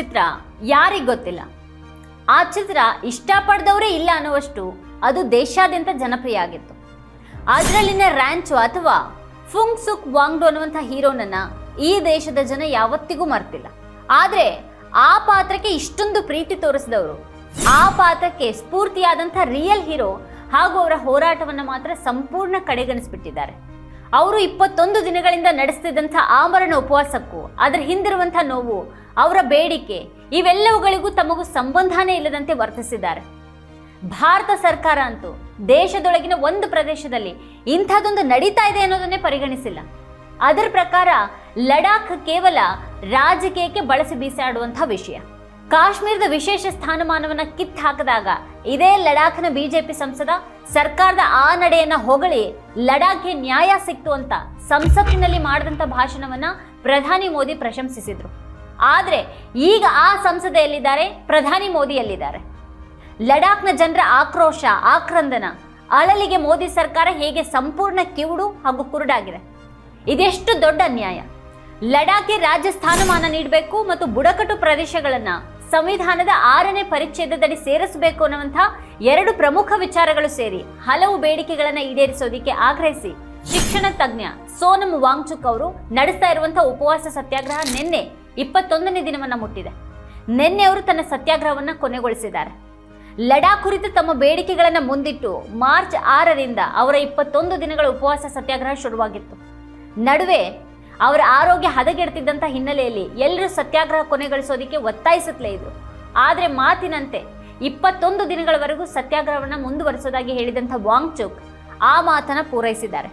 ಚಿತ್ರ ಯಾರಿಗ್ ಗೊತ್ತಿಲ್ಲ. ಆ ಚಿತ್ರ ಇಷ್ಟಪಡದವರೇ ಇಲ್ಲ ಅನ್ನುವಷ್ಟು ಅದು ದೇಶಾದ್ಯಂತ ಜನಪ್ರಿಯ ಆಗಿತ್ತು. ಅದರಲ್ಲಿನ ರ್ಯಾಂಚೋ ಅಥವಾ ಫುಂಗ್ ಸುಕ್ ವಾಂಗ್ಡೋ ಅನ್ನುವಂಥ ಹೀರೋನನ್ನ ಈ ದೇಶದ ಜನ ಯಾವತ್ತಿಗೂ ಮರ್ತಿಲ್ಲ. ಆದ್ರೆ ಆ ಪಾತ್ರಕ್ಕೆ ಇಷ್ಟೊಂದು ಪ್ರೀತಿ ತೋರಿಸಿದವರು, ಆ ಪಾತ್ರಕ್ಕೆ ಸ್ಫೂರ್ತಿಯಾದಂಥ ರಿಯಲ್ ಹೀರೋ ಹಾಗೂ ಅವರ ಹೋರಾಟವನ್ನ ಮಾತ್ರ ಸಂಪೂರ್ಣ ಕಡೆಗಣಿಸ್ಬಿಟ್ಟಿದ್ದಾರೆ. ಅವರು 21 ದಿನಗಳಿಂದ ನಡೆಸ್ತಿದ್ದಂಥ ಆಮರಣ ಉಪವಾಸಕ್ಕೂ ಅದರ ಹಿಂದಿರುವಂಥ ನೋವು, ಅವರ ಬೇಡಿಕೆ ಇವೆಲ್ಲವುಗಳಿಗೂ ತಮಗೂ ಸಂಬಂಧನೇ ಇಲ್ಲದಂತೆ ವರ್ತಿಸಿದ್ದಾರೆ. ಭಾರತ ಸರ್ಕಾರ ಅಂತೂ ದೇಶದೊಳಗಿನ ಒಂದು ಪ್ರದೇಶದಲ್ಲಿ ಇಂಥದ್ದೊಂದು ನಡೀತಾ ಇದೆ ಅನ್ನೋದನ್ನೇ ಪರಿಗಣಿಸಿಲ್ಲ. ಅದರ ಪ್ರಕಾರ ಲಡಾಖ್ ಕೇವಲ ರಾಜಕೀಯಕ್ಕೆ ಬಳಸಿ ಬೀಸಾಡುವಂಥ ವಿಷಯ. ಕಾಶ್ಮೀರದ ವಿಶೇಷ ಸ್ಥಾನಮಾನವನ್ನ ಕಿತ್ತು ಹಾಕಿದಾಗ ಇದೇ ಲಡಾಖ್ನ ಬಿಜೆಪಿ ಸಂಸದ ಸರ್ಕಾರದ ಆ ನಡೆಯನ್ನ ಹೊಗಳಿ ಲಡಾಖ್ಗೆ ನ್ಯಾಯ ಸಿಕ್ತು ಅಂತ ಸಂಸತ್ತಿನಲ್ಲಿ ಮಾಡಿದಂಥ ಭಾಷಣವನ್ನ ಪ್ರಧಾನಿ ಮೋದಿ ಪ್ರಶಂಸಿಸಿದ್ರು. ಆದ್ರೆ ಈಗ ಆ ಸಂಸದ ಎಲ್ಲಿದ್ದಾರೆ, ಪ್ರಧಾನಿ ಮೋದಿ ಎಲ್ಲಿದ್ದಾರೆ? ಲಡಾಖ್ನ ಜನರ ಆಕ್ರೋಶ, ಆಕ್ರಂದನ, ಅಳಲಿಗೆ ಮೋದಿ ಸರ್ಕಾರ ಹೇಗೆ ಸಂಪೂರ್ಣ ಕಿವುಡು ಹಾಗೂ ಕುರುಡಾಗಿದೆ. ಇದೆಷ್ಟು ದೊಡ್ಡ ಅನ್ಯಾಯ. ಲಡಾಖ್ಗೆ ರಾಜ್ಯ ಸ್ಥಾನಮಾನ ನೀಡಬೇಕು ಮತ್ತು ಬುಡಕಟ್ಟು ಪ್ರದೇಶಗಳನ್ನ ಸಂವಿಧಾನದ 6ನೇ ಪರಿಚ್ಛೇದದಡಿ ಸೇರಿಸಬೇಕು ಅನ್ನುವಂಥ 2 ಪ್ರಮುಖ ವಿಚಾರಗಳು ಸೇರಿ ಹಲವು ಬೇಡಿಕೆಗಳನ್ನ ಈಡೇರಿಸೋದಿಕ್ಕೆ ಆಗ್ರಹಿಸಿ ಶಿಕ್ಷಣ ತಜ್ಞ ಸೋನಂ ವಾಂಗ್ಚುಕ್ ಅವರು ನಡೆಸ್ತಾ ಇರುವಂತಹ ಉಪವಾಸ ಸತ್ಯಾಗ್ರಹ ನಿನ್ನೆ 21ನೇ ದಿನವನ್ನ ಮುಟ್ಟಿದೆ. ನಿನ್ನೆ ಅವರು ತನ್ನ ಸತ್ಯಾಗ್ರಹವನ್ನ ಕೊನೆಗೊಳಿಸಿದ್ದಾರೆ. ಲಡಾಖ್ ಕುರಿತು ತಮ್ಮ ಬೇಡಿಕೆಗಳನ್ನ ಮುಂದಿಟ್ಟು ಮಾರ್ಚ್ 6ರಿಂದ ಅವರ 21 ದಿನಗಳ ಉಪವಾಸ ಸತ್ಯಾಗ್ರಹ ಶುರುವಾಗಿತ್ತು. ನಡುವೆ ಅವರ ಆರೋಗ್ಯ ಹದಗೆಡ್ತಿದ್ದಂಥ ಹಿನ್ನೆಲೆಯಲ್ಲಿ ಎಲ್ಲರೂ ಸತ್ಯಾಗ್ರಹ ಕೊನೆಗೊಳಿಸೋದಕ್ಕೆ ಒತ್ತಾಯಿಸುತ್ತಲೇ ಇದ್ರು. ಆದರೆ ಮಾತಿನಂತೆ 21 ದಿನಗಳವರೆಗೂ ಸತ್ಯಾಗ್ರಹವನ್ನು ಮುಂದುವರಿಸೋದಾಗಿ ಹೇಳಿದಂಥ ವಾಂಗ್ಚುಕ್ ಆ ಮಾತನ್ನ ಪೂರೈಸಿದ್ದಾರೆ.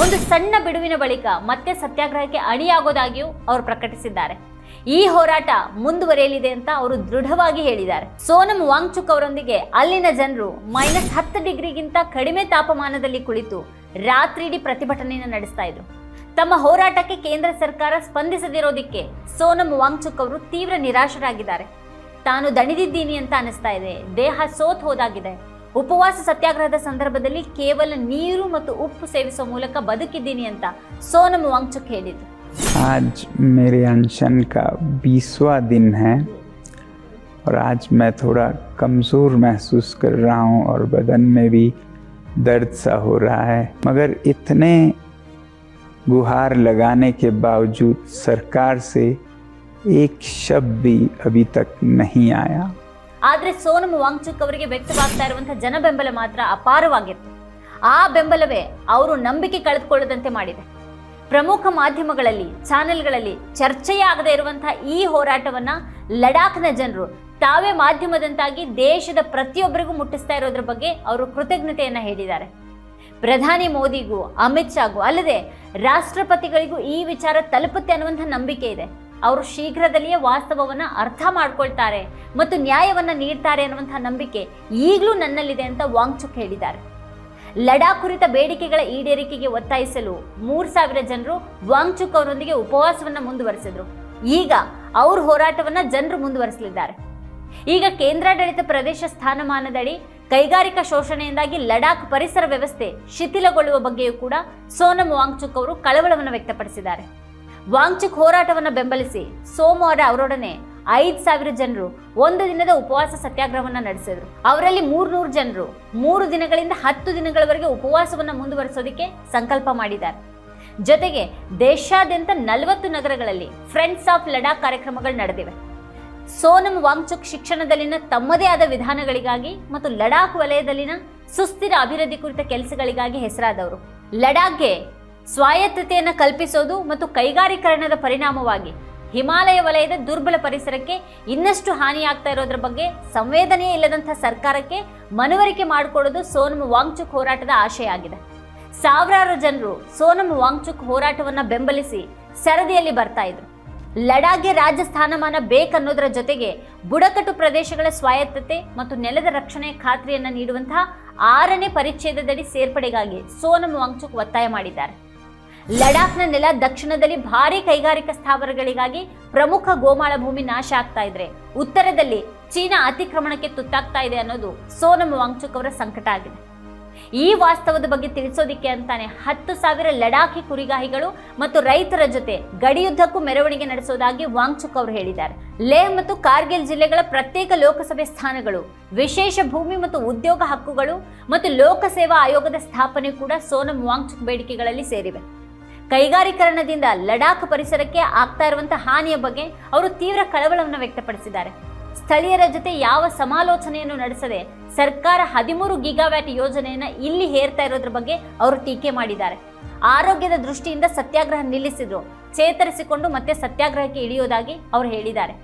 ಒಂದು ಸಣ್ಣ ಬಿಡುವಿನ ಬಳಿಕ ಮತ್ತೆ ಸತ್ಯಾಗ್ರಹಕ್ಕೆ ಅಣಿಯಾಗೋದಾಗಿಯೂ ಅವರು ಪ್ರಕಟಿಸಿದ್ದಾರೆ. ಈ ಹೋರಾಟ ಮುಂದುವರಿಯಲಿದೆ ಅಂತ ಅವರು ದೃಢವಾಗಿ ಹೇಳಿದ್ದಾರೆ. ಸೋನಂ ವಾಂಗ್ಚುಕ್ ಅವರೊಂದಿಗೆ ಅಲ್ಲಿನ ಜನರು -10 ಡಿಗ್ರಿಗಿಂತ ಕಡಿಮೆ ತಾಪಮಾನದಲ್ಲಿ ಕುಳಿತು ರಾತ್ರಿಯಿಡೀ ಪ್ರತಿಭಟನೆಯನ್ನು ನಡೆಸ್ತಾ ಇದ್ರು. ತಮ್ಮ ಹೋರಾಟಕ್ಕೆ ಕೇಂದ್ರ ಸರ್ಕಾರ ಸ್ಪಂದಿಸದಿರೋದಕ್ಕೆ ಸೋನಂ ವಾಂಗ್ಚುಕ್ ಅವರು ತೀವ್ರ ನಿರಾಶರಾಗಿದ್ದಾರೆ. ತಾನು ದಣಿದಿದ್ದೀನಿ ಅಂತ ಅನಿಸ್ತಾ ಇದೆ, ದೇಹ ಸೋತ್ ಹೋದಾಗಿದೆ. ಉಪವಾಸ ಸತ್ಯಾಗ್ರಹದ ಸಂದರ್ಭದಲ್ಲಿ ಕೇವಲ ನೀರು ಮತ್ತು ಉಪ್ಪು ಸೇವಿಸುವ ಮೂಲಕ ಬದುಕಿದ್ದೀನಿ ಅಂತ ಸೋನಂ ವಾಂಗ್ಚುಕ್ ಹೇಳಿದ್ರು. आज मेरे अनशन का 20वां दिन है और आज मैं थोड़ा कमज़ोर महसूस कर रहा हूँ और बदन में भी दर्द सा हो रहा है, मगर इतने गुहार लगाने के बावजूद सरकार से एक शब्द भी अभी तक नहीं आया. ಆದರೆ ಸೋನಂ ವಾಂಗ್ಚುಕ್ ಅವರಿಗೆ ವ್ಯಕ್ತವಾಗ್ತಾ ಇರುವಂತಹ ಜನ ಬೆಂಬಲ ಮಾತ್ರ ಅಪಾರವಾಗಿತ್ತು. ಆ ಬೆಂಬಲವೇ ಅವರು ನಂಬಿಕೆ ಕಳೆದುಕೊಳ್ಳದಂತೆ ಮಾಡಿದೆ. ಪ್ರಮುಖ ಮಾಧ್ಯಮಗಳಲ್ಲಿ, ಚಾನೆಲ್ಗಳಲ್ಲಿ ಚರ್ಚೆಯಾಗದೇ ಇರುವಂತಹ ಈ ಹೋರಾಟವನ್ನ ಲಡಾಖ್ನ ಜನರು ತಾವೇ ಮಾಧ್ಯಮದಂತಾಗಿ ದೇಶದ ಪ್ರತಿಯೊಬ್ಬರಿಗೂ ಮುಟ್ಟಿಸ್ತಾ ಇರೋದ್ರ ಬಗ್ಗೆ ಅವರು ಕೃತಜ್ಞತೆಯನ್ನ ಹೇಳಿದ್ದಾರೆ. ಪ್ರಧಾನಿ ಮೋದಿಗೂ, ಅಮಿತ್ ಶಾಗೂ ಅಲ್ಲದೆ ರಾಷ್ಟ್ರಪತಿಗಳಿಗೂ ಈ ವಿಚಾರ ತಲುಪುತ್ತೆ ಅನ್ನುವಂಥ ನಂಬಿಕೆ ಇದೆ. ಅವರು ಶೀಘ್ರದಲ್ಲಿಯೇ ವಾಸ್ತವವನ್ನ ಅರ್ಥ ಮಾಡ್ಕೊಳ್ತಾರೆ ಮತ್ತು ನ್ಯಾಯವನ್ನ ನೀಡ್ತಾರೆ ಅನ್ನುವಂಥ ನಂಬಿಕೆ ಈಗಲೂ ನನ್ನಲ್ಲಿದೆ ಅಂತ ವಾಂಗ್ಚುಕ್ ಹೇಳಿದ್ದಾರೆ. ಲಡಾಖ್ ಕುರಿತ ಬೇಡಿಕೆಗಳ ಈಡೇರಿಕೆಗೆ ಒತ್ತಾಯಿಸಲು 3000 ಜನರು ವಾಂಗ್ಚುಕ್ ಅವರೊಂದಿಗೆ ಉಪವಾಸವನ್ನ ಮುಂದುವರೆಸಿದ್ರು. ಈಗ ಅವ್ರ ಹೋರಾಟವನ್ನ ಜನರು ಮುಂದುವರಿಸಲಿದ್ದಾರೆ. ಈಗ ಕೇಂದ್ರಾಡಳಿತ ಪ್ರದೇಶ ಸ್ಥಾನಮಾನದಡಿ ಕೈಗಾರಿಕಾ ಶೋಷಣೆಯಿಂದಾಗಿ ಲಡಾಖ್ ಪರಿಸರ ವ್ಯವಸ್ಥೆ ಶಿಥಿಲಗೊಳ್ಳುವ ಬಗ್ಗೆಯೂ ಕೂಡ ಸೋನಂ ವಾಂಗ್ಚುಕ್ ಅವರು ಕಳವಳವನ್ನು ವ್ಯಕ್ತಪಡಿಸಿದ್ದಾರೆ. ವಾಂಗ್ಚುಕ್ ಹೋರಾಟವನ್ನು ಬೆಂಬಲಿಸಿ ಸೋಮವಾರ ಅವರೊಡನೆ 5000 ಜನರು 1 ದಿನದ ಉಪವಾಸ ಸತ್ಯಾಗ್ರಹವನ್ನು ನಡೆಸಿದ್ರು. ಅವರಲ್ಲಿ 300 ಜನರು 3 ದಿನಗಳಿಂದ 10 ದಿನಗಳವರೆಗೆ ಉಪವಾಸವನ್ನು ಮುಂದುವರಿಸೋದಕ್ಕೆ ಸಂಕಲ್ಪ ಮಾಡಿದ್ದಾರೆ. ಜೊತೆಗೆ ದೇಶಾದ್ಯಂತ 40 ನಗರಗಳಲ್ಲಿ ಫ್ರೆಂಡ್ಸ್ ಆಫ್ ಲಡಾಖ್ ಕಾರ್ಯಕ್ರಮಗಳು ನಡೆದಿವೆ. ಸೋನಂ ವಾಂಗ್ಚುಕ್ ಶಿಕ್ಷಣದಲ್ಲಿನ ತಮ್ಮದೇ ಆದ ವಿಧಾನಗಳಿಗಾಗಿ ಮತ್ತು ಲಡಾಖ್ ವಲಯದಲ್ಲಿನ ಸುಸ್ಥಿರ ಅಭಿವೃದ್ಧಿ ಕುರಿತ ಕೆಲಸಗಳಿಗಾಗಿ ಹೆಸರಾದವರು. ಲಡಾಖ್ಗೆ ಸ್ವಾಯತ್ತತೆಯನ್ನು ಕಲ್ಪಿಸೋದು ಮತ್ತು ಕೈಗಾರೀಕರಣದ ಪರಿಣಾಮವಾಗಿ ಹಿಮಾಲಯ ವಲಯದ ದುರ್ಬಲ ಪರಿಸರಕ್ಕೆ ಇನ್ನಷ್ಟು ಹಾನಿಯಾಗ್ತಾ ಇರೋದ್ರ ಬಗ್ಗೆ ಸಂವೇದನೆಯೇ ಇಲ್ಲದಂಥ ಸರ್ಕಾರಕ್ಕೆ ಮನವರಿಕೆ ಮಾಡಿಕೊಡೋದು ಸೋನಂ ವಾಂಗ್ಚುಕ್ ಹೋರಾಟದ ಆಶಯ ಆಗಿದೆ. ಸಾವಿರಾರು ಜನರು ಸೋನಂ ವಾಂಗ್ಚುಕ್ ಹೋರಾಟವನ್ನು ಬೆಂಬಲಿಸಿ ಸರದಿಯಲ್ಲಿ ಬರ್ತಾ ಇದ್ರು. ಲಡಾಖ್ಗೆ ರಾಜ್ಯ ಸ್ಥಾನಮಾನ ಬೇಕನ್ನೋದರ ಜೊತೆಗೆ ಬುಡಕಟ್ಟು ಪ್ರದೇಶಗಳ ಸ್ವಾಯತ್ತತೆ ಮತ್ತು ನೆಲದ ರಕ್ಷಣೆಯ ಖಾತ್ರಿಯನ್ನು ನೀಡುವಂತಹ 6ನೇ ಪರಿಚ್ಛೇದದಡಿ ಸೇರ್ಪಡೆಗಾಗಿ ಸೋನಂ ವಾಂಗ್ಚುಕ್ ಒತ್ತಾಯ ಮಾಡಿದ್ದಾರೆ. ಲಡಾಖ್ನ ನೆಲ ದಕ್ಷಿಣದಲ್ಲಿ ಭಾರೀ ಕೈಗಾರಿಕಾ ಸ್ಥಾವರಗಳಿಗಾಗಿ ಪ್ರಮುಖ ಗೋಮಾಳ ಭೂಮಿ ನಾಶ ಆಗ್ತಾ ಇದ್ರೆ ಉತ್ತರದಲ್ಲಿ ಚೀನಾ ಅತಿಕ್ರಮಣಕ್ಕೆ ತುತ್ತಾಗ್ತಾ ಇದೆ ಅನ್ನೋದು ಸೋನಂ ವಾಂಗ್ಚುಕ್ ಅವರ ಸಂಕಟ ಆಗಿದೆ. ಈ ವಾಸ್ತವದ ಬಗ್ಗೆ ತಿಳಿಸೋದಿಕ್ಕೆ ಅಂತಾನೆ 10,000 ಲಡಾಖಿ ಕುರಿಗಾಹಿಗಳು ಮತ್ತು ರೈತರ ಜೊತೆ ಗಡಿಯುದ್ದಕ್ಕೂ ಮೆರವಣಿಗೆ ನಡೆಸೋದಾಗಿ ವಾಂಗ್ಚುಕ್ ಅವರು ಹೇಳಿದ್ದಾರೆ. ಲೇಹ್ ಮತ್ತು ಕಾರ್ಗಿಲ್ ಜಿಲ್ಲೆಗಳ ಪ್ರತ್ಯೇಕ ಲೋಕಸಭೆ ಸ್ಥಾನಗಳು, ವಿಶೇಷ ಭೂಮಿ ಮತ್ತು ಉದ್ಯೋಗ ಹಕ್ಕುಗಳು ಮತ್ತು ಲೋಕಸೇವಾ ಆಯೋಗದ ಸ್ಥಾಪನೆ ಕೂಡ ಸೋನಂ ವಾಂಗ್ಚುಕ್ ಬೇಡಿಕೆಗಳಲ್ಲಿ ಸೇರಿವೆ. ಕೈಗಾರೀಕರಣದಿಂದ ಲಡಾಖ್ ಪರಿಸರಕ್ಕೆ ಆಗ್ತಾ ಇರುವಂತಹ ಹಾನಿಯ ಬಗ್ಗೆ ಅವರು ತೀವ್ರ ಕಳವಳವನ್ನು ವ್ಯಕ್ತಪಡಿಸಿದ್ದಾರೆ. ಸ್ಥಳೀಯರ ಜೊತೆ ಯಾವ ಸಮಾಲೋಚನೆಯನ್ನು ನಡೆಸದೆ ಸರ್ಕಾರ 13 ಗಿಗಾವ್ಯಾಟ್ ಯೋಜನೆಯನ್ನ ಇಲ್ಲಿ ಹೇರ್ತಾ ಇರೋದ್ರ ಬಗ್ಗೆ ಅವರು ಟೀಕೆ ಮಾಡಿದ್ದಾರೆ. ಆರೋಗ್ಯದ ದೃಷ್ಟಿಯಿಂದ ಸತ್ಯಾಗ್ರಹ ನಿಲ್ಲಿಸಿದ್ರು, ಚೇತರಿಸಿಕೊಂಡು ಮತ್ತೆ ಸತ್ಯಾಗ್ರಹಕ್ಕೆ ಇಳಿಯೋದಾಗಿ ಅವರು ಹೇಳಿದ್ದಾರೆ.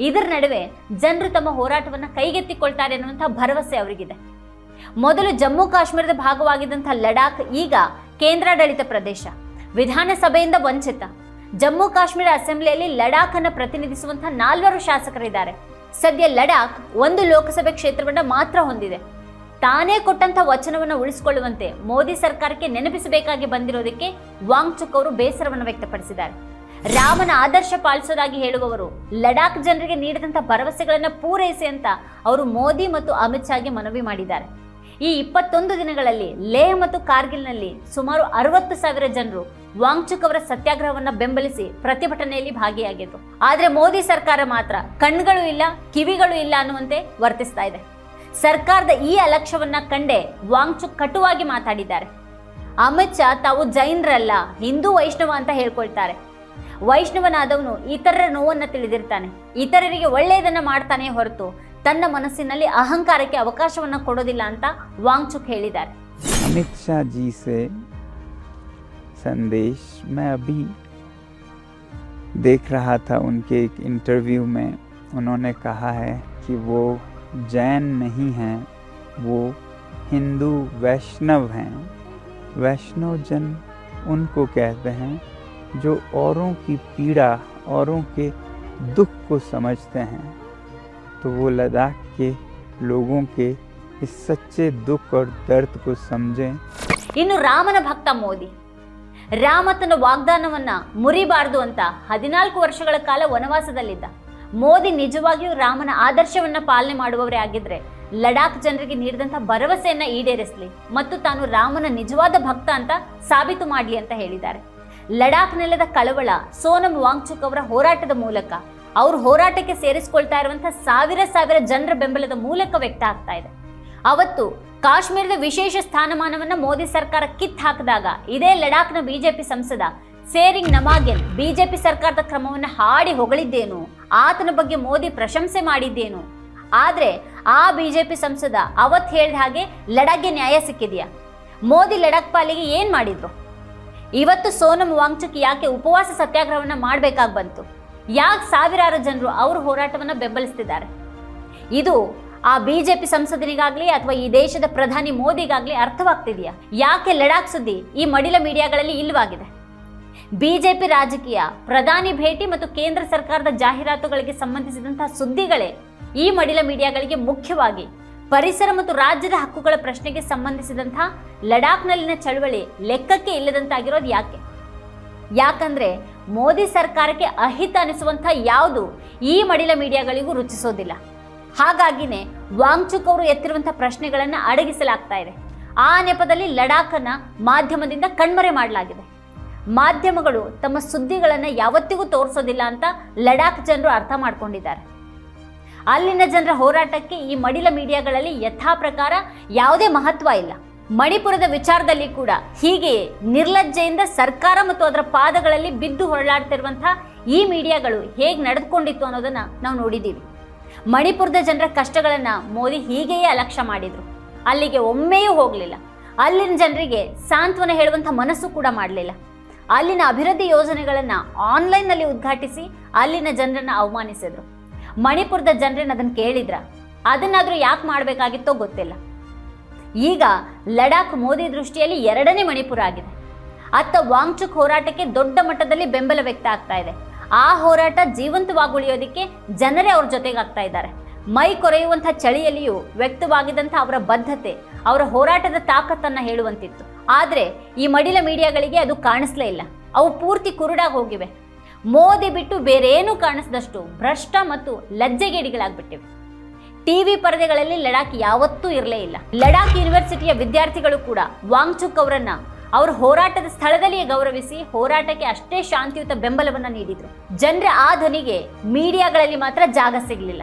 ಇದರ ನಡುವೆ ಜನರು ತಮ್ಮ ಹೋರಾಟವನ್ನ ಕೈಗೆತ್ತಿಕೊಳ್ತಾರೆ ಅನ್ನುವಂತಹ ಭರವಸೆ ಅವರಿಗಿದೆ. ಮೊದಲು ಜಮ್ಮು ಕಾಶ್ಮೀರದ ಭಾಗವಾಗಿದ್ದಂತಹ ಲಡಾಖ್ ಈಗ ಕೇಂದ್ರಾಡಳಿತ ಪ್ರದೇಶ, ವಿಧಾನಸಭೆಯಿಂದ ವಂಚಿತ. ಜಮ್ಮು ಕಾಶ್ಮೀರ ಅಸೆಂಬ್ಲಿಯಲ್ಲಿ ಲಡಾಖ್ ಅನ್ನು ಪ್ರತಿನಿಧಿಸುವಂತಹ 4 ಶಾಸಕರಿದ್ದಾರೆ. ಸದ್ಯ ಲಡಾಖ್ 1 ಲೋಕಸಭೆ ಕ್ಷೇತ್ರವನ್ನ ಮಾತ್ರ ಹೊಂದಿದೆ. ತಾನೇ ಕೊಟ್ಟಂತ ವಚನವನ್ನು ಉಳಿಸಿಕೊಳ್ಳುವಂತೆ ಮೋದಿ ಸರ್ಕಾರಕ್ಕೆ ನೆನಪಿಸಬೇಕಾಗಿ ಬಂದಿರೋದಕ್ಕೆ ವಾಂಗ್ಚುಕ್ ಅವರು ಬೇಸರವನ್ನು ವ್ಯಕ್ತಪಡಿಸಿದ್ದಾರೆ. ರಾಮನ ಆದರ್ಶ ಪಾಲಿಸೋದಾಗಿ ಹೇಳುವವರು ಲಡಾಖ್ ಜನರಿಗೆ ನೀಡಿದಂತ ಭರವಸೆಗಳನ್ನು ಪೂರೈಸಿ ಅಂತ ಅವರು ಮೋದಿ ಮತ್ತು ಅಮಿತ್ ಶಾಗೆ ಮನವಿ ಮಾಡಿದ್ದಾರೆ. ಈ 21 ದಿನಗಳಲ್ಲಿ ಲೇಹ್ ಮತ್ತು ಕಾರ್ಗಿಲ್ನಲ್ಲಿ ಸುಮಾರು 60,000 ಜನರು ವಾಂಗ್ಚುಕ್ ಅವರ ಸತ್ಯಾಗ್ರಹವನ್ನ ಬೆಂಬಲಿಸಿ ಪ್ರತಿಭಟನೆಯಲ್ಲಿ ಭಾಗಿಯಾಗಿದ್ರು. ಆದ್ರೆ ಮೋದಿ ಸರ್ಕಾರ ಮಾತ್ರ ಕಣ್ಗಳು ಇಲ್ಲ, ಕಿವಿಗಳು ಇಲ್ಲ ಅನ್ನುವಂತೆ ವರ್ತಿಸ್ತಾ ಇದೆ. ಸರ್ಕಾರದ ಈ ಅಲಕ್ಷ್ಯವನ್ನ ಕಂಡೇ ವಾಂಗ್ಚುಕ್ ಕಟುವಾಗಿ ಮಾತಾಡಿದ್ದಾರೆ. ಅಮಿತ್ ಶಾ ತಾವು ಜೈನರಲ್ಲ, ಹಿಂದೂ ವೈಷ್ಣವ ಅಂತ ಹೇಳ್ಕೊಳ್ತಾರೆ. ವೈಷ್ಣವನಾದವನು ಇತರರ ನೋವನ್ನ ತಿಳಿದಿರ್ತಾನೆ, ಇತರರಿಗೆ ಒಳ್ಳೆಯದನ್ನ ಮಾಡ್ತಾನೆ ಹೊರತು ತನ್ನ ಮನಸ್ಸಿನಲ್ಲಿ ಅಹಂಕಾರಕ್ಕೆ ಅವಕಾಶವನ್ನ ಕೊಡೋದಿಲ್ಲ ಅಂತ ವಾಂಗ್ಚುಕ್ ಹೇಳಿದ್ದಾರೆ. अमित शाह जी से संदेश मैं अभी देख रहा था, उनके एक इंटरव्यू में उन्होंने कहा है कि वो जैन नहीं हैं, वो हिंदू वैष्णव हैं. वैष्णव जन उनको कहते हैं जो औरों की पीड़ा, औरों के दुख को समझते हैं. तो वो लद्दाख के लोगों के इस सच्चे दुख और दर्द को समझें. ಇನ್ನು ರಾಮನ ಭಕ್ತ ಮೋದಿ, ರಾಮ ತನ್ನ ವಾಗ್ದಾನವನ್ನ ಮುರಿಬಾರದು ಅಂತ 14 ವರ್ಷಗಳ ಕಾಲ ವನವಾಸದಲ್ಲಿದ್ದ. ಮೋದಿ ನಿಜವಾಗಿಯೂ ರಾಮನ ಆದರ್ಶವನ್ನ ಪಾಲನೆ ಮಾಡುವವರೇ ಆಗಿದ್ರೆ ಲಡಾಖ್ ಜನರಿಗೆ ನೀಡಿದಂತ ಭರವಸೆಯನ್ನ ಈಡೇರಿಸಲಿ ಮತ್ತು ತಾನು ರಾಮನ ನಿಜವಾದ ಭಕ್ತ ಅಂತ ಸಾಬೀತು ಮಾಡಲಿ ಅಂತ ಹೇಳಿದ್ದಾರೆ. ಲಡಾಖ್ ನೆಲದ ಕಳವಳ ಸೋನಂ ವಾಂಗ್ಚುಕ್ ಅವರ ಹೋರಾಟದ ಮೂಲಕ, ಅವರು ಹೋರಾಟಕ್ಕೆ ಸೇರಿಸಿಕೊಳ್ತಾ ಇರುವಂತಹ ಸಾವಿರ ಜನರ ಬೆಂಬಲದ ಮೂಲಕ ವ್ಯಕ್ತ ಆಗ್ತಾ ಇದೆ. ಅವತ್ತು ಕಾಶ್ಮೀರದ ವಿಶೇಷ ಸ್ಥಾನಮಾನವನ್ನ ಮೋದಿ ಸರ್ಕಾರ ಕಿತ್ತು ಹಾಕಿದಾಗ ಇದೇ ಲಡಾಖ್ನ ಬಿಜೆಪಿ ಸಂಸದ ಸೇರಿಂಗ್ ನಮಾಗೆನ್ ಬಿಜೆಪಿ ಸರ್ಕಾರದ ಕ್ರಮವನ್ನು ಹಾಡಿ ಹೊಗಳಿದ್ದೇನು, ಆತನ ಬಗ್ಗೆ ಮೋದಿ ಪ್ರಶಂಸೆ ಮಾಡಿದ್ದೇನು. ಆದ್ರೆ ಆ ಬಿಜೆಪಿ ಸಂಸದ ಅವತ್ತು ಹೇಳಿದ ಹಾಗೆ ಲಡಾಖ್ಗೆ ನ್ಯಾಯ ಸಿಕ್ಕಿದೆಯಾ? ಮೋದಿ ಲಡಾಖ್ ಪಾಲಿಗೆ ಏನ್ ಮಾಡಿದ್ರು? ಇವತ್ತು ಸೋನಂ ವಾಂಗ್ಚುಕ್ ಯಾಕೆ ಉಪವಾಸ ಸತ್ಯಾಗ್ರಹವನ್ನ ಮಾಡಬೇಕಾಗಿ ಬಂತು? ಯಾಕೆ ಸಾವಿರಾರು ಜನರು ಅವ್ರ ಹೋರಾಟವನ್ನ ಬೆಂಬಲಿಸ್ತಿದ್ದಾರೆ? ಇದು ಆ ಬಿಜೆಪಿ ಸಂಸದನಿಗಾಗ್ಲಿ ಅಥವಾ ಈ ದೇಶದ ಪ್ರಧಾನಿ ಮೋದಿಗಾಗ್ಲಿ ಅರ್ಥವಾಗ್ತಿದೆಯಾ? ಯಾಕೆ ಲಡಾಖ್ ಸುದ್ದಿ ಈ ಮಡಿಲ ಮೀಡಿಯಾಗಳಲ್ಲಿ ಇಲ್ಲವಾಗಿದೆ? ಬಿಜೆಪಿ ರಾಜಕೀಯ, ಪ್ರಧಾನಿ ಭೇಟಿ ಮತ್ತು ಕೇಂದ್ರ ಸರ್ಕಾರದ ಜಾಹೀರಾತುಗಳಿಗೆ ಸಂಬಂಧಿಸಿದಂತಹ ಸುದ್ದಿಗಳೇ ಈ ಮಡಿಲ ಮೀಡಿಯಾಗಳಿಗೆ ಮುಖ್ಯವಾಗಿ ಪರಿಸರ ಮತ್ತು ರಾಜ್ಯದ ಹಕ್ಕುಗಳ ಪ್ರಶ್ನೆಗೆ ಸಂಬಂಧಿಸಿದಂತಹ ಲಡಾಖ್ನಲ್ಲಿನ ಚಳವಳಿ ಲೆಕ್ಕಕ್ಕೆ ಇಲ್ಲದಂತಾಗಿರೋದು ಯಾಕೆ? ಯಾಕಂದ್ರೆ ಮೋದಿ ಸರ್ಕಾರಕ್ಕೆ ಅಹಿತ ಅನಿಸುವಂತಹ ಯಾವುದು ಈ ಮಡಿಲ ಮೀಡಿಯಾಗಳಿಗೂ ರುಚಿಸೋದಿಲ್ಲ. ಹಾಗಾಗಿನೇ ವಾಂಗ್ಚುಕ್ ಅವರು ಎತ್ತಿರುವಂತಹ ಪ್ರಶ್ನೆಗಳನ್ನ ಅಡಗಿಸಲಾಗ್ತಾ ಇದೆ. ಆ ನೆಪದಲ್ಲಿ ಲಡಾಖನ್ನ ಮಾಧ್ಯಮದಿಂದ ಕಣ್ಮರೆ ಮಾಡಲಾಗಿದೆ. ಮಾಧ್ಯಮಗಳು ತಮ್ಮ ಸುದ್ದಿಗಳನ್ನ ಯಾವತ್ತಿಗೂ ತೋರಿಸೋದಿಲ್ಲ ಅಂತ ಲಡಾಖ್ ಜನರು ಅರ್ಥ ಮಾಡ್ಕೊಂಡಿದ್ದಾರೆ. ಅಲ್ಲಿನ ಜನರ ಹೋರಾಟಕ್ಕೆ ಈ ಮಡಿಲ ಮೀಡಿಯಾಗಳಲ್ಲಿ ಯಥಾ ಪ್ರಕಾರ ಯಾವುದೇ ಮಹತ್ವ ಇಲ್ಲ. ಮಣಿಪುರದ ವಿಚಾರದಲ್ಲಿ ಕೂಡ ಹೀಗೆಯೇ ನಿರ್ಲಜ್ಜೆಯಿಂದ ಸರ್ಕಾರ ಮತ್ತು ಅದರ ಪಾದಗಳಲ್ಲಿ ಬಿದ್ದು ಹೊರಳಾಡ್ತಿರುವಂತಹ ಈ ಮೀಡಿಯಾಗಳು ಹೇಗೆ ನಡೆದುಕೊಂಡಿತ್ತು ಅನ್ನೋದನ್ನ ನಾವು ನೋಡಿದ್ದೀವಿ. ಮಣಿಪುರದ ಜನರ ಕಷ್ಟಗಳನ್ನ ಮೋದಿ ಹೀಗೆಯೇ ಅಲಕ್ಷ್ಯ ಮಾಡಿದ್ರು. ಅಲ್ಲಿಗೆ ಒಮ್ಮೆಯೂ ಹೋಗಲಿಲ್ಲ. ಅಲ್ಲಿನ ಜನರಿಗೆ ಸಾಂತ್ವನ ಹೇಳುವಂಥ ಮನಸ್ಸು ಕೂಡ ಮಾಡಲಿಲ್ಲ. ಅಲ್ಲಿನ ಅಭಿವೃದ್ಧಿ ಯೋಜನೆಗಳನ್ನ ಆನ್ಲೈನ್ನಲ್ಲಿ ಉದ್ಘಾಟಿಸಿ ಅಲ್ಲಿನ ಜನರನ್ನ ಅವಮಾನಿಸಿದ್ರು. ಮಣಿಪುರದ ಜನರನ್ನ ಅದನ್ನು ಕೇಳಿದ್ರ? ಅದನ್ನಾದ್ರೂ ಯಾಕೆ ಮಾಡಬೇಕಾಗಿತ್ತೋ ಗೊತ್ತಿಲ್ಲ. ಈಗ ಲಡಾಖ್ ಮೋದಿ ದೃಷ್ಟಿಯಲ್ಲಿ 2ನೇ ಮಣಿಪುರ ಆಗಿದೆ. ಅತ್ತ ವಾಂಗ್ಚುಕ್ ಹೋರಾಟಕ್ಕೆ ದೊಡ್ಡ ಮಟ್ಟದಲ್ಲಿ ಬೆಂಬಲ ವ್ಯಕ್ತ ಆಗ್ತಾ ಇದೆ. ಆ ಹೋರಾಟ ಜೀವಂತವಾಗುಳಿಯೋದಕ್ಕೆ ಜನರೇ ಅವ್ರ ಜೊತೆಗಾಗ್ತಾ ಇದ್ದಾರೆ. ಮೈ ಕೊರೆಯುವಂಥ ಚಳಿಯಲ್ಲಿಯೂ ವ್ಯಕ್ತವಾಗಿದ್ದಂಥ ಅವರ ಬದ್ಧತೆ, ಅವರ ಹೋರಾಟದ ತಾಕತ್ತನ್ನ ಹೇಳುವಂತಿತ್ತು. ಆದ್ರೆ ಈ ಮಡಿಲ ಮೀಡಿಯಾಗಳಿಗೆ ಅದು ಕಾಣಿಸ್ಲೇ ಇಲ್ಲ. ಅವು ಪೂರ್ತಿ ಕುರುಡಾಗಿ ಹೋಗಿವೆ. ಮೋದಿ ಬಿಟ್ಟು ಬೇರೇನೂ ಕಾಣಿಸದಷ್ಟು ಭ್ರಷ್ಟ ಮತ್ತು ಲಜ್ಜೆಗೇಡಿಗಳಾಗ್ಬಿಟ್ಟಿವೆ. ಟಿವಿ ಪರದೆಗಳಲ್ಲಿ ಲಡಾಖ್ ಯಾವತ್ತೂ ಇರಲೇ ಇಲ್ಲ. ಲಡಾಖ್ ಯೂನಿವರ್ಸಿಟಿಯ ವಿದ್ಯಾರ್ಥಿಗಳು ಕೂಡ ವಾಂಗ್ಚುಕ್ ಅವರನ್ನ ಅವರು ಹೋರಾಟದ ಸ್ಥಳದಲ್ಲಿಯೇ ಗೌರವಿಸಿ ಹೋರಾಟಕ್ಕೆ ಅಷ್ಟೇ ಶಾಂತಿಯುತ ಬೆಂಬಲವನ್ನು ನೀಡಿದರು. ಜನರ ಆ ಧ್ವನಿಗೆ ಮೀಡಿಯಾಗಳಲ್ಲಿ ಮಾತ್ರ ಜಾಗ ಸಿಗಲಿಲ್ಲ.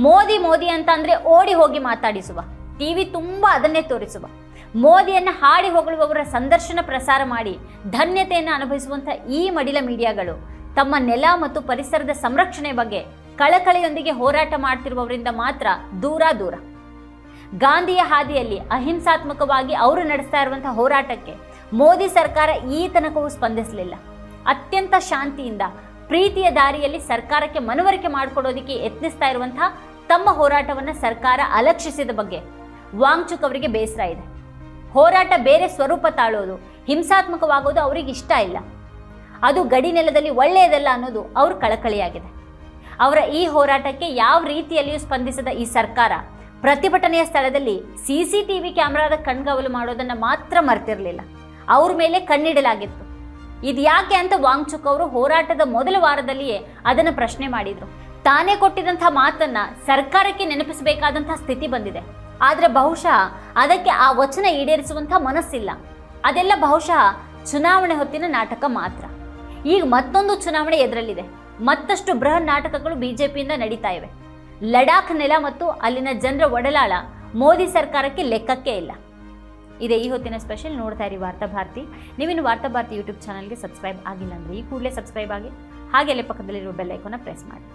ಮೋದಿ ಮೋದಿ ಅಂತ ಅಂದ್ರೆ ಓಡಿ ಹೋಗಿ ಮಾತಾಡಿಸುವ, ಟಿವಿ ತುಂಬಾ ಅದನ್ನೇ ತೋರಿಸುವ, ಮೋದಿಯನ್ನ ಹಾಡಿ ಹೊಗಳುವವರ ಸಂದರ್ಶನ ಪ್ರಸಾರ ಮಾಡಿ ಧನ್ಯತೆಯನ್ನು ಅನುಭವಿಸುವಂಥ ಈ ಮಡಿಲ ಮೀಡಿಯಾಗಳು ತಮ್ಮ ನೆಲ ಮತ್ತು ಪರಿಸರದ ಸಂರಕ್ಷಣೆ ಬಗ್ಗೆ ಕಳಕಳಿಯೊಂದಿಗೆ ಹೋರಾಟ ಮಾಡ್ತಿರುವವರಿಂದ ಮಾತ್ರ ದೂರ ದೂರ. ಗಾಂಧಿಯ ಹಾದಿಯಲ್ಲಿ ಅಹಿಂಸಾತ್ಮಕವಾಗಿ ಅವರು ನಡೆಸ್ತಾ ಇರುವಂತಹ ಹೋರಾಟಕ್ಕೆ ಮೋದಿ ಸರ್ಕಾರ ಈ ತನಕವೂ ಸ್ಪಂದಿಸಲಿಲ್ಲ. ಅತ್ಯಂತ ಶಾಂತಿಯಿಂದ ಪ್ರೀತಿಯ ದಾರಿಯಲ್ಲಿ ಸರ್ಕಾರಕ್ಕೆ ಮನವರಿಕೆ ಮಾಡಿಕೊಡೋದಕ್ಕೆ ಯತ್ನಿಸ್ತಾ ಇರುವಂತಹ ತಮ್ಮ ಹೋರಾಟವನ್ನು ಸರ್ಕಾರ ಅಲಕ್ಷಿಸಿದ ಬಗ್ಗೆ ವಾಂಗ್ಚುಕ್ ಅವರಿಗೆ ಬೇಸರ ಇದೆ. ಹೋರಾಟ ಬೇರೆ ಸ್ವರೂಪ ತಾಳೋದು, ಹಿಂಸಾತ್ಮಕವಾಗೋದು ಅವರಿಗೆ ಇಷ್ಟ ಇಲ್ಲ. ಅದು ಗಡಿ ನೆಲದಲ್ಲಿ ಒಳ್ಳೆಯದಲ್ಲ ಅನ್ನೋದು ಅವ್ರ ಕಳಕಳಿಯಾಗಿದೆ. ಅವರ ಈ ಹೋರಾಟಕ್ಕೆ ಯಾವ ರೀತಿಯಲ್ಲಿಯೂ ಸ್ಪಂದಿಸದ ಈ ಸರ್ಕಾರ ಪ್ರತಿಭಟನೆಯ ಸ್ಥಳದಲ್ಲಿ CCTV ಕ್ಯಾಮೆರಾದ ಕಣ್ಗಾವಲು ಮಾಡೋದನ್ನು ಮಾತ್ರ ಮರ್ತಿರಲಿಲ್ಲ. ಅವ್ರ ಮೇಲೆ ಕಣ್ಣಿಡಲಾಗಿತ್ತು. ಇದು ಯಾಕೆ ಅಂತ ವಾಂಗ್ಚುಕ್ ಅವರು ಹೋರಾಟದ ಮೊದಲ ವಾರದಲ್ಲಿಯೇ ಅದನ್ನು ಪ್ರಶ್ನೆ ಮಾಡಿದರು. ತಾನೇ ಕೊಟ್ಟಿದಂಥ ಮಾತನ್ನ ಸರ್ಕಾರಕ್ಕೆ ನೆನಪಿಸಬೇಕಾದಂಥ ಸ್ಥಿತಿ ಬಂದಿದೆ. ಆದರೆ ಬಹುಶಃ ಅದಕ್ಕೆ ಆ ವಚನ ಈಡೇರಿಸುವಂಥ ಮನಸ್ಸಿಲ್ಲ. ಅದೆಲ್ಲ ಬಹುಶಃ ಚುನಾವಣೆ ಹೊತ್ತಿನ ನಾಟಕ ಮಾತ್ರ. ಈಗ ಮತ್ತೊಂದು ಚುನಾವಣೆ ಎದುರಲ್ಲಿದೆ. ಮತ್ತಷ್ಟು ಬೃಹತ್ ನಾಟಕಗಳು ಬಿಜೆಪಿಯಿಂದ ನಡೀತಾ ಇವೆ. ಲಡಾಖ್ ನೆಲ ಮತ್ತು ಅಲ್ಲಿನ ಜನರ ಒಡಲಾಳ ಮೋದಿ ಸರ್ಕಾರಕ್ಕೆ ಲೆಕ್ಕಕ್ಕೆ ಇಲ್ಲ. ಇದೇ ಈ ಹೊತ್ತಿನ ಸ್ಪೆಷಲ್. ನೋಡ್ತಾ ಇರಿ ವಾರ್ತಾಭಾರತಿ. ನೀವಿನ್ನು ವಾರ್ತಾಭಾರತಿ ಯೂಟ್ಯೂಬ್ ಚಾನಲ್ಗೆ ಸಬ್ಸ್ಕ್ರೈಬ್ ಆಗಿಲ್ಲ ಅಂದರೆ ಈ ಕೂಡಲೇ ಸಬ್ಸ್ಕ್ರೈಬ್ ಆಗಿ, ಹಾಗೆ ಪಕ್ಕದಲ್ಲಿರುವ ಬೆಲ್ ಐಕಾನ್ನ ಪ್ರೆಸ್ ಮಾಡಿ.